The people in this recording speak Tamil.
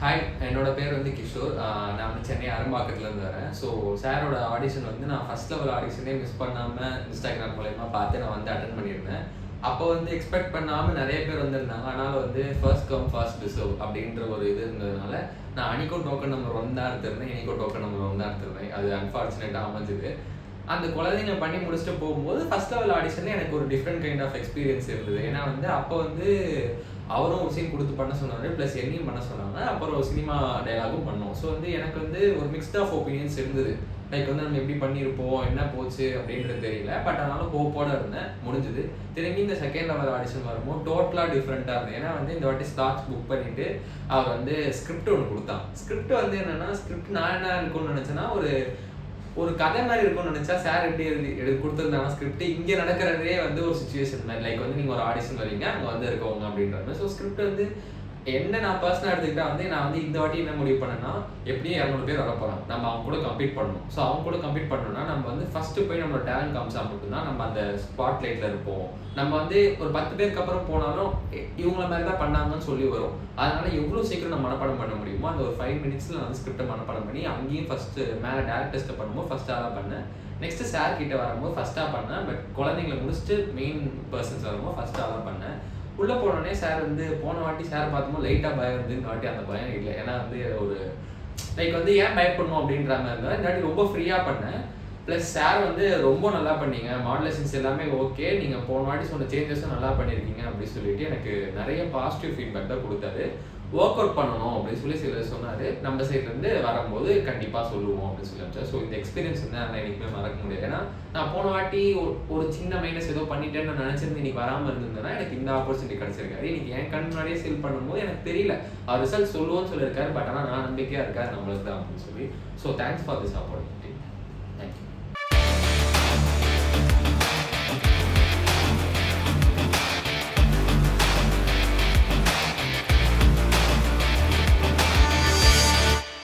ஹாய், என்னோட பேர் வந்து கிஷோர். நான் வந்து சென்னை அரும்பாக்கத்துலேருந்து வரேன். ஸோ சாரோட ஆடிஷன் வந்து நான் ஃபர்ஸ்ட் லெவல் ஆடிஷனே மிஸ் பண்ணாமல் இன்ஸ்டாகிராம் மூலயமா பார்த்து நான் வந்து அட்டென்ட் பண்ணியிருந்தேன். அப்போ வந்து எக்ஸ்பெக்ட் பண்ணாமல் நிறைய பேர் வந்திருந்தாங்க. ஆனாலும் வந்து ஃபர்ஸ்ட் கம் ஃபர்ஸ்ட் டிசர்வ் அப்படின்ற ஒரு இது இருந்ததுனால நான் அன்னைக்கோ டோக்கன் நம்பர் 1 தான் எடுத்திருந்தேன், இன்னைக்கோ டோக்கன் நம்பர் 1 தான் எடுத்திருந்தேன். அது அன்ஃபார்ச்சுனேட்டாக அமைஞ்சுது. அந்த குழந்தைங்க பண்ணி முடிச்சுட்டு போகும்போது ஃபர்ஸ்ட் லெவல் ஆடிஷனில் எனக்கு ஒரு டிஃப்ரெண்ட் கைண்ட் ஆஃப் எக்ஸ்பீரியன்ஸ் இருந்தது. ஏன்னா வந்து அப்போ வந்து அவரும் ஒரு சீன் கொடுத்து பண்ண சொன்னார், ப்ளஸ் என்னையும் பண்ண சொன்னாங்க. அப்புறம் ஒரு சினிமா டயலாகும் பண்ணோம். ஸோ வந்து எனக்கு வந்து ஒரு மிக்ஸ்ட் ஆஃப் ஒப்பீனியன்ஸ் இருந்தது. லைக் வந்து நம்ம எப்படி பண்ணியிருப்போம், என்ன போச்சு அப்படின்றது தெரியல. பட் ஆனாலும் ஹோப்போட இருந்தேன், முடிஞ்சுது. திரும்பி இந்த செகண்ட் லெவல் ஆடிஷன் வரும்போது டோட்டலாக டிஃப்ரெண்ட்டாக இருந்தது. ஏன்னா வந்து இந்த வாட்டி ஸ்லாட்ஸ் புக் பண்ணிவிட்டு அவர் வந்து ஸ்கிரிப்ட் ஒன்று கொடுத்தான். ஸ்கிரிப்ட் வந்து என்னென்னா, ஸ்கிரிப்ட் நான் என்ன இருக்கும்னு நினச்சேன்னா, ஒரு கதை மாதிரி இருக்கும்னு நினச்சா சார் எப்படி கொடுத்துருந்தாங்க ஸ்கிரிப்ட். இங்கே நடக்கிறதே வந்து ஒரு சுச்சுவேஷன் மாதிரி. லைக் வந்து நீங்கள் ஒரு ஆடிஷன் வரீங்க, அங்கே வந்து இருக்கவங்க அப்படின்றது. ஸோ ஸ்கிரிப்ட் வந்து என்ன நான் பர்சனலாக எடுத்துக்கிட்டா வந்து நான் வந்து இந்த வாட்டி என்ன முடிவு பண்ணேன்னா, எப்படியும் 200 பேர் வரப்போகிறாங்க, நம்ம அவங்க கூட கம்ப்ளீட் பண்ணணும். ஸோ அவங்க கூட கம்ப்ளீட் பண்ணணும்னா நம்ம வந்து ஃபஸ்ட்டு போய் நம்மளோட டேலண்ட் காமிச்சா மட்டும்தான் நம்ம அந்த ஸ்பாட் லைட்டில் இருப்போம். நம்ம வந்து ஒரு 10 பேருக்கு அப்புறம் போனாலும் இவங்கள மாதிரி தான் பண்ணாங்கன்னு சொல்லி வரும். அதனால எவ்வளோ சீக்கிரம் நம்ம மனப்பாடம் பண்ண முடியுமோ அந்த ஒரு 5 மினிட்ஸில் நான் வந்து ஸ்கிரிப்டை மனப்பாடம் பண்ணி அங்கேயும் ஃபஸ்ட்டு மேலே டேரக்ட் டெஸ்ட்டை பண்ணும்போது ஃபஸ்ட் ஆளாக பண்ணேன். நெக்ஸ்ட்டு சார் கிட்ட வரும்போது ஃபஸ்ட்டாக பண்ணேன். பட் குழந்தைங்களை முடிச்சுட்டு மெயின் பர்சன்ஸ் வரும்போது ஃபஸ்ட் ஆளாக பண்ணேன். உள்ளே போனோடனே சார் வந்து போன வாட்டி சார் பார்க்கும்போது லைட்டாக பயம் வந்து இந்த வாட்டி அந்த பயம் இல்லை. ஏன்னா வந்து ஒரு லைக் வந்து ஏன் பயப்படணும் அப்படின்ற மாதிரி இருந்தால் இந்த வாட்டி ரொம்ப ஃப்ரீயாக பண்ணேன். ப்ளஸ் சார் வந்து ரொம்ப நல்லா பண்ணீங்க, மாடுலேஷன்ஸ் எல்லாமே ஓகே, நீங்கள் போன வாட்டி சொன்ன சேஞ்சஸும் நல்லா பண்ணியிருக்கீங்க அப்படின்னு சொல்லிட்டு எனக்கு நிறைய பாசிட்டிவ் ஃபீட்பேக் தான் கொடுத்தாரு. ஒர்க் அவுட் பண்ணணும் அப்படின்னு சொல்லி சிலர் சொன்னார். நம்ம சைட்லேருந்து வரும்போது கண்டிப்பாக சொல்லுவோம் அப்படின்னு சொல்லி வச்சேன். ஸோ இந்த எக்ஸ்பீரியன்ஸ் வந்து நான் என்றைக்குமே மறக்க முடியாது. ஏன்னா நான் போன வாட்டி ஒரு சின்ன மைனஸ் ஏதோ பண்ணிட்டேன்னு நான் நினச்சிருந்து இன்னைக்கு வராமல் இருந்திருந்தேன்னா எனக்கு இந்த ஆப்பர்ச்சுனிட்டி கிடச்சிருக்காரு. இன்னைக்கு என் கண் முன்னாடியே சேல் பண்ணும்போது எனக்கு தெரியல அவர் ரிசல்ட் சொல்லுவோன்னு சொல்லியிருக்காரு. பட் ஆனால் நான் நம்பிக்கையாக இருக்காரு நம்மளுக்கு தான் அப்படின்னு சொல்லி. So thanks for this opportunity. Thank you.